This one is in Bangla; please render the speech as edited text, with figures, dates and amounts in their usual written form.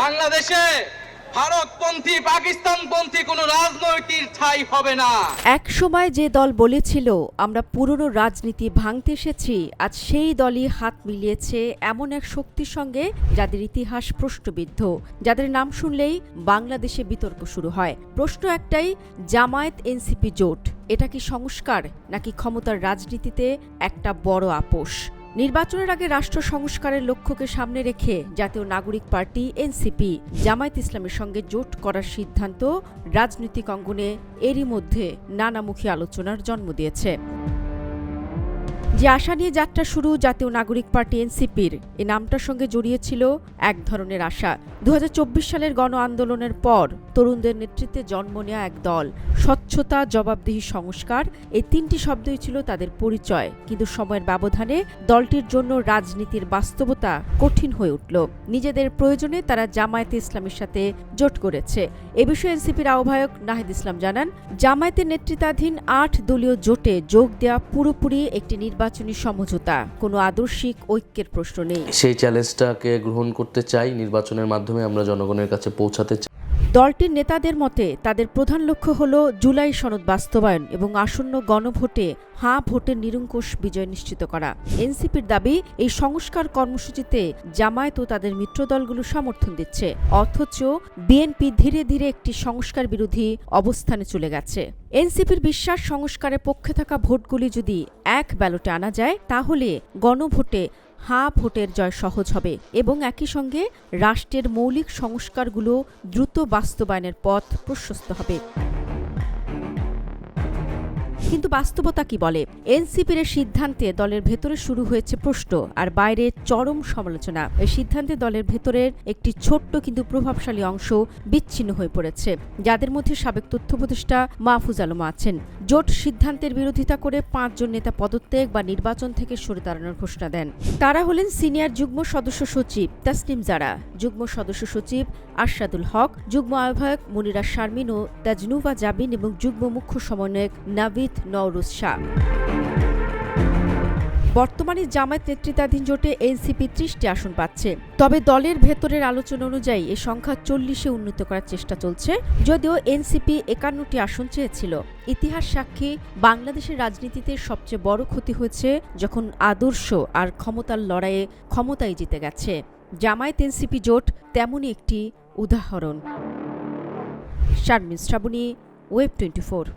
বাংলাদেশে ভারতপন্থী পাকিস্তানপন্থী কোনো রাজনৈতিক ঠাঁই হবে না। এক সময় যে দল বলেছিল আমরা পুরনো রাজনীতি ভাঙতে এসেছি, আজ সেই দলই হাত মিলিয়েছে এমন এক শক্তির সঙ্গে যাদের ইতিহাস প্রশ্নবিদ্ধ, যাদের নাম শুনলেই বাংলাদেশে বিতর্ক শুরু হয়। প্রশ্ন একটাই, জামায়াত এনসিপি জোট এটা কি সংস্কার নাকি ক্ষমতার রাজনীতিতে একটা বড় আপোষ? নির্বাচনের আগে রাষ্ট্র সংস্কারের লক্ষ্যকে সামনে রেখে জাতীয় নাগরিক পার্টি এনসিপি জামায়াত ইসলামের সঙ্গে জোট করার সিদ্ধান্ত রাজনৈতিক অঙ্গনে এরই মধ্যে নানামুখী আলোচনার জন্ম দিয়েছে। যে আশা নিয়ে যাত্রা শুরু জাতীয় নাগরিক পার্টি এনসিপির, এই নামটার সঙ্গে জড়িয়েছিল এক ধরনের আশা। ২০২৪ সালের গণ আন্দোলনের পর তরুণদের নেতৃত্বে জন্ম নেওয়া এক দল। স্বচ্ছতা, জবাবদিহি, সংস্কার, এই তিনটি শব্দই ছিল তাদের পরিচয়। কিন্তু সময়ের ব্যবধানে দলটির জন্য রাজনীতির বাস্তবতা কঠিন হয়ে উঠল। নিজেদের প্রয়োজনে তারা জামায়াতে ইসলামের সাথে জোট করেছে। এ বিষয়ে এনসিপির আহ্বায়ক নাহিদ ইসলাম জানান, জামায়াতের নেতৃত্বাধীন ৮ দলীয় জোটে যোগ দেওয়া পুরোপুরি একটি নির্বাচনী সমঝোতা, কোনো আদর্শিক ঐক্যের প্রশ্ন নেই। সেই চ্যালেঞ্জটাকে গ্রহণ করতে চাই, নির্বাচনের মাধ্যমে আমরা জনগণের কাছে পৌঁছাতে চাই। দলটির নেতাদের মতে তাদের প্রধান লক্ষ্য হল জুলাই সনদ বাস্তবায়ন এবং আসন্ন গণভোটে হাঁ ভোটের নিরঙ্কুশ বিজয় নিশ্চিত করা। এনসিপির দাবি, এই সংস্কার কর্মসূচিতে জামায়াত ও তাদের মিত্রদলগুলো সমর্থন দিচ্ছে, অথচ বিএনপি ধীরে ধীরে একটি সংস্কার বিরোধী অবস্থানে চলে গেছে। এনসিপির বিশ্বাস, সংস্কারের পক্ষে থাকা ভোটগুলি যদি এক ব্যালটে আনা যায় তাহলে গণভোটে হাঁ ভোটের জয় সহজ হবে এবং একই সঙ্গে রাষ্ট্রের মৌলিক সংস্কারগুলো দ্রুত বাস্তবায়নের পথ প্রশস্ত হবে। কিন্তু বাস্তবতা কি বলে? এনসিপির সিদ্ধান্তে দলের ভেতরে শুরু হয়েছে প্রশ্ন আর বাইরে চরম সমালোচনা। এই সিদ্ধান্তে দলের ভেতরের একটি ছোট্ট কিন্তু প্রভাবশালী অংশ বিচ্ছিন্ন হয়ে পড়েছে, যাদের মধ্যে সাবেক তথ্য উপদেষ্টা মাহফুজ আলম আছেন। জোট সিদ্ধান্তের বিরোধিতা করে ৫ জন নেতা পদত্যাগ বা নির্বাচন থেকে সরে দাঁড়ানোর ঘোষণা দেন। তারা হলেন সিনিয়র যুগ্ম সদস্য সচিব তাসনিম জারা, যুগ্ম সদস্য সচিব আরশাদুল হক, যুগ্ম আহ্বায়ক মনিরা শারমিন ও তাজনুভা জাবিন এবং যুগ্ম মুখ্য সমন্বয়ক নাভিদ নওরুজ শাহ। বর্তমানে জামায়াত নেতৃত্বাধীন জোটে এনসিপি ৩০টি আসন পাচ্ছে, তবে দলের ভেতরের আলোচনা অনুযায়ী এ সংখ্যা ৪০-এ উন্নীত করার চেষ্টা চলছে, যদিও এনসিপি ৫১টি আসন চেয়েছিল। ইতিহাস সাক্ষী, বাংলাদেশের রাজনীতিতে সবচেয়ে বড় ক্ষতি হয়েছে যখন আদর্শ আর ক্ষমতার লড়াইয়ে ক্ষমতাই জিতে গেছে। জামায়াত এনসিপি জোট তেমনই একটি উদাহরণ। শারমিন শ্রাবণী, ওয়েব 24।